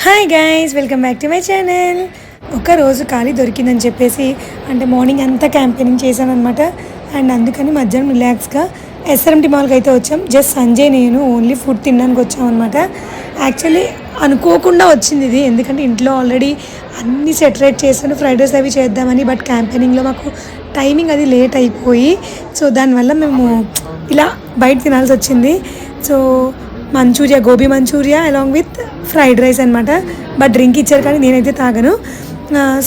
Hi guys, welcome back to my channel. ఒక రోజు ఖాళీ దొరికిందని చెప్పేసి అంటే మార్నింగ్ అంతా క్యాంపెయినింగ్ చేశాను అనమాట. అండ్ అందుకని మధ్యాహ్నం రిలాక్స్గా ఎస్ఆర్ఎంటీ మాల్కి అయితే వచ్చాం. జస్ట్ సంజయ్ నేను ఓన్లీ ఫుడ్ తినడానికి వచ్చాం అనమాట. యాక్చువల్లీ అనుకోకుండా వచ్చింది ఇది, ఎందుకంటే ఇంట్లో ఆల్రెడీ అన్నీ సెటరేట్ చేశాను, ఫ్రైడ్ రైస్ అవి చేద్దామని. బట్ క్యాంపెయినింగ్లో మాకు టైమింగ్ అది లేట్ అయిపోయి సో దానివల్ల మేము ఇలా బయట తినాల్సి వచ్చింది. So manchurian, gobi manchurian along with fried rice అనమాట. బట్ డ్రింక్ ఇచ్చారు కానీ నేనైతే తాగను.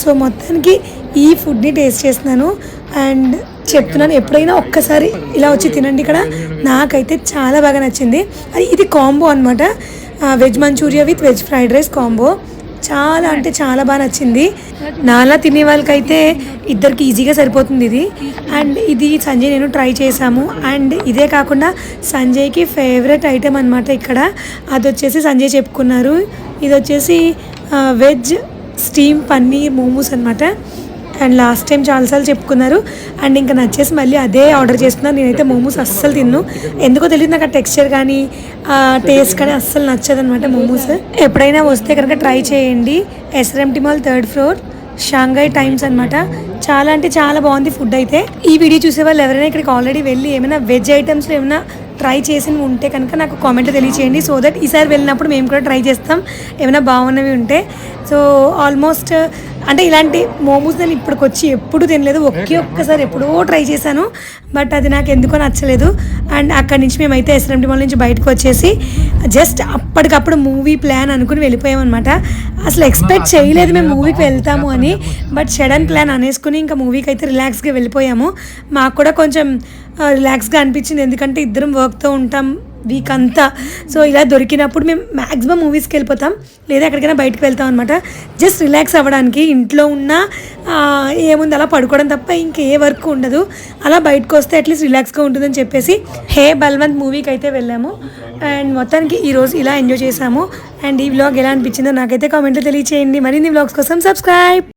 సో మొత్తానికి ఈ ఫుడ్ని టేస్ట్ చేస్తున్నాను అండ్ చెప్తున్నాను, ఎప్పుడైనా ఒక్కసారి ఇలా వచ్చి తినండి ఇక్కడ. నాకైతే చాలా బాగా నచ్చింది. ఇది కాంబో అనమాట, veg manchurian with veg fried rice combo. చాలా అంటే చాలా బాగా నచ్చింది. నాలా తినే వాళ్ళకైతే ఇద్దరికి ఈజీగా సరిపోతుంది ఇది. అండ్ ఇది సంజయ్ నేను ట్రై చేసాము. అండ్ ఇదే కాకుండా సంజయ్కి ఫేవరెట్ ఐటెం అనమాట ఇక్కడ. అది వచ్చేసి సంజయ్ చెప్పుకున్నారు, ఇది వచ్చేసి వెజ్ స్టీమ్ పన్నీర్ మోమోస్ అనమాట. అండ్ లాస్ట్ టైం చాలాసార్లు చెప్పుకున్నారు అండ్ ఇంకా నచ్చేసి మళ్ళీ అదే ఆర్డర్ చేస్తున్నాను. నేనైతే మోమోస్ అస్సలు తిన్ను, ఎందుకో తెలియదు, నాకు ఆ టెక్స్చర్ కానీ టేస్ట్ కానీ అస్సలు నచ్చదు అనమాట మోమోస్. ఎప్పుడైనా వస్తే కనుక ట్రై చేయండి. SRMT mall 3rd floor, Shanghai times అనమాట. చాలా అంటే చాలా బాగుంది ఫుడ్ అయితే. ఈ వీడియో చూసే వాళ్ళు ఎవరైనా ఇక్కడికి ఆల్రెడీ వెళ్ళి ఏమైనా వెజ్ ఐటమ్స్లో ఏమైనా ట్రై చేసి ఉంటే కనుక నాకు కామెంట్లో తెలియచేయండి. సో దట్ ఈసారి వెళ్ళినప్పుడు మేము కూడా ట్రై చేస్తాం ఏమైనా బాగున్నవి ఉంటే. సో ఆల్మోస్ట్ అంటే ఇలాంటి మోమోస్ నేను ఇప్పటికొచ్చి ఎప్పుడు తినలేదు, ఒక్కసారి ఎప్పుడో ట్రై చేశాను. బట్ అది నాకు ఎందుకో నచ్చలేదు. అండ్ అక్కడి నుంచి మేమైతే ఎస్ఆర్ఎంటీ మాల్ నుంచి బయటకు వచ్చేసి జస్ట్ అప్పటికప్పుడు మూవీ ప్లాన్ అనుకుని వెళ్ళిపోయామన్నమాట. అసలు ఎక్స్పెక్ట్ చేయలేదు మేము మూవీకి వెళ్తాము అని. బట్ సడన్ ప్లాన్ అనేసుకుని ఇంకా మూవీకి అయితే రిలాక్స్గా వెళ్ళిపోయాము. మాకు కూడా కొంచెం రిలాక్స్గా అనిపించింది, ఎందుకంటే ఇద్దరం వర్క్తో ఉంటాం వీక్ అంతా. సో ఇలా దొరికినప్పుడు మేము మ్యాక్సిమం మూవీస్కి వెళ్ళిపోతాం, లేదా ఎక్కడికైనా బయటకు వెళ్తాం అనమాట. జస్ట్ రిలాక్స్ అవ్వడానికి. ఇంట్లో ఉన్న ఏముంది అలా పడుకోవడం తప్ప ఇంకే వర్క్ ఉండదు. అలా బయటకు వస్తే అట్లీస్ట్ రిలాక్స్గా ఉంటుందని చెప్పేసి హే బల్వంత్ మూవీకి అయితే వెళ్ళాము. అండ్ మొత్తానికి ఈరోజు ఇలా ఎంజాయ్ చేసాము. అండ్ ఈ వ్లాగ్ ఎలా అనిపించిందో నాకైతే కామెంట్లో తెలియచేయండి. మరిన్ని వ్లాగ్స్ కోసం సబ్స్క్రైబ్.